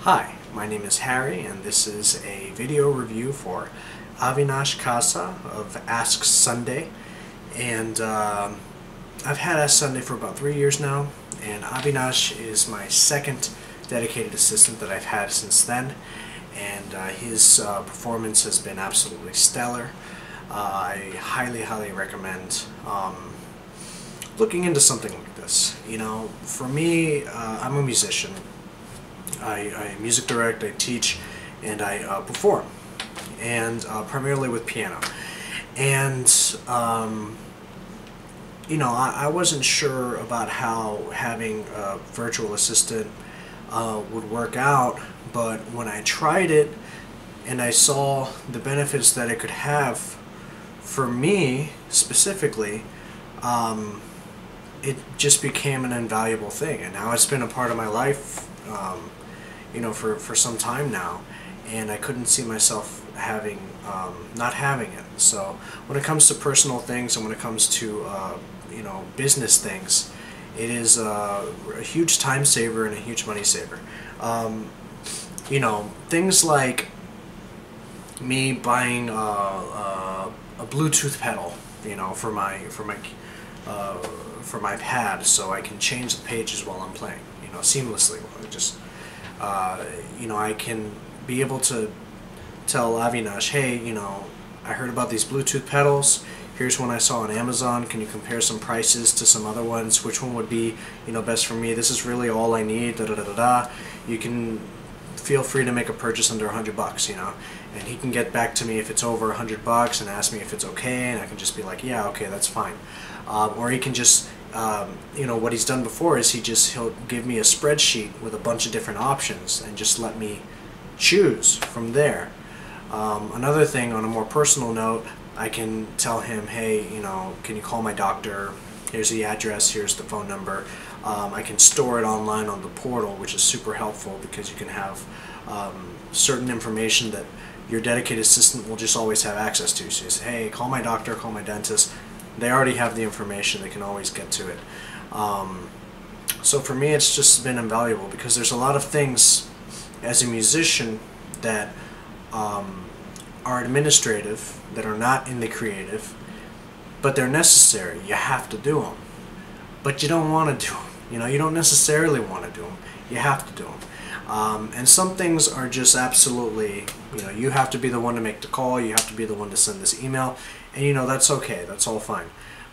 Hi, my name is Harry, and this is a video review for Avinash Kasa of AskSunday. And I've had AskSunday for about 3 years now, and Avinash is my second dedicated assistant that I've had since then. And his performance has been absolutely stellar. I highly recommend looking into something like this. You know, for me, I'm a musician. I music direct, I teach, and I perform, and primarily with piano. And you know, I wasn't sure about how having a virtual assistant would work out, but when I tried it and I saw the benefits that it could have for me specifically, it just became an invaluable thing, and now it's been a part of my life, you know, for some time now, and I couldn't see myself having not having it. So when it comes to personal things and when it comes to you know, business things, it is a huge time saver and a huge money saver. You know, things like me buying a Bluetooth pedal, you know, for my pad, so I can change the pages while I'm playing, you know, seamlessly. Just you know, I can be able to tell Avinash, hey, you know, I heard about these Bluetooth pedals. Here's one I saw on Amazon. Can you compare some prices to some other ones? Which one would be, you know, best for me? This is really all I need. Da da da da da. You can feel free to make a purchase under $100, you know, and he can get back to me if it's over $100 and ask me if it's okay, and I can just be like, yeah, okay, that's fine. Or he can just you know, what he's done before is he'll give me a spreadsheet with a bunch of different options and just let me choose from there. Another thing, on a more personal note, I can tell him, hey, you know, can you call my doctor? Here's the address, here's the phone number. I can store it online on the portal, which is super helpful because you can have certain information that your dedicated assistant will just always have access to. So you say, hey, call my doctor, call my dentist. They already have the information, they can always get to it. So for me, it's just been invaluable because there's a lot of things as a musician that are administrative, that are not in the creative, but they're necessary. You have to do them. But you don't want to do them. You know, you don't necessarily want to do them. You have to do them. And some things are just absolutely, you know, you have to be the one to make the call, you have to be the one to send this email, and you know, that's okay, that's all fine.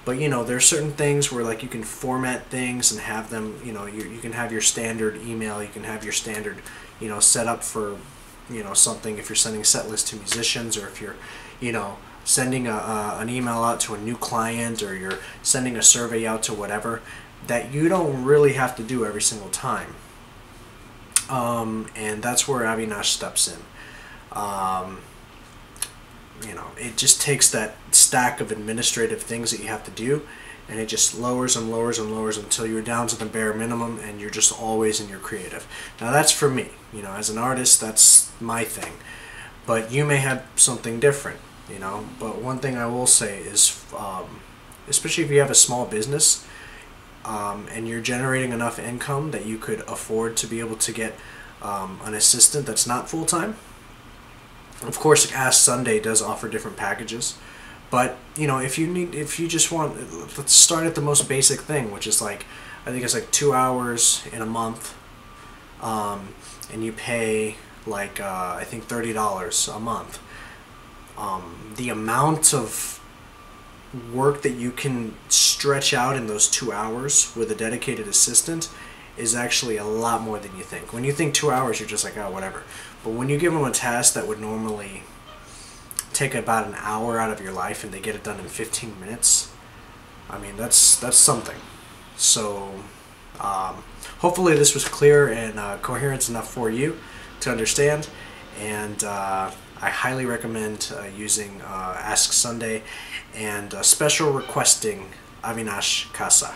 But you know, there are certain things where like you can format things and have them, you know, you can have your standard email, you can have your standard, you know, set up for, you know, something if you're sending set lists to musicians, or if you're, you know, sending an email out to a new client, or you're sending a survey out to whatever, that you don't really have to do every single time. And that's where Avinash steps in. You know, it just takes that stack of administrative things that you have to do, and it just lowers and lowers and lowers until you're down to the bare minimum, and you're just always in your creative. Now that's for me, you know, as an artist, that's my thing. But you may have something different, you know. But one thing I will say is, especially if you have a small business, and you're generating enough income that you could afford to be able to get an assistant that's not full-time. Of course, AskSunday does offer different packages, but you know, if you just want, let's start at the most basic thing, which is like, I think it's like 2 hours in a month, and you pay like I think $30 a month. The amount of work that you can stretch out in those 2 hours with a dedicated assistant is actually a lot more than you think. When you think 2 hours, you're just like, oh, whatever. But when you give them a task that would normally take about an hour out of your life and they get it done in 15 minutes, I mean, that's something. So hopefully this was clear and coherent enough for you to understand, and I highly recommend using AskSunday and special requesting Avinash Kasa.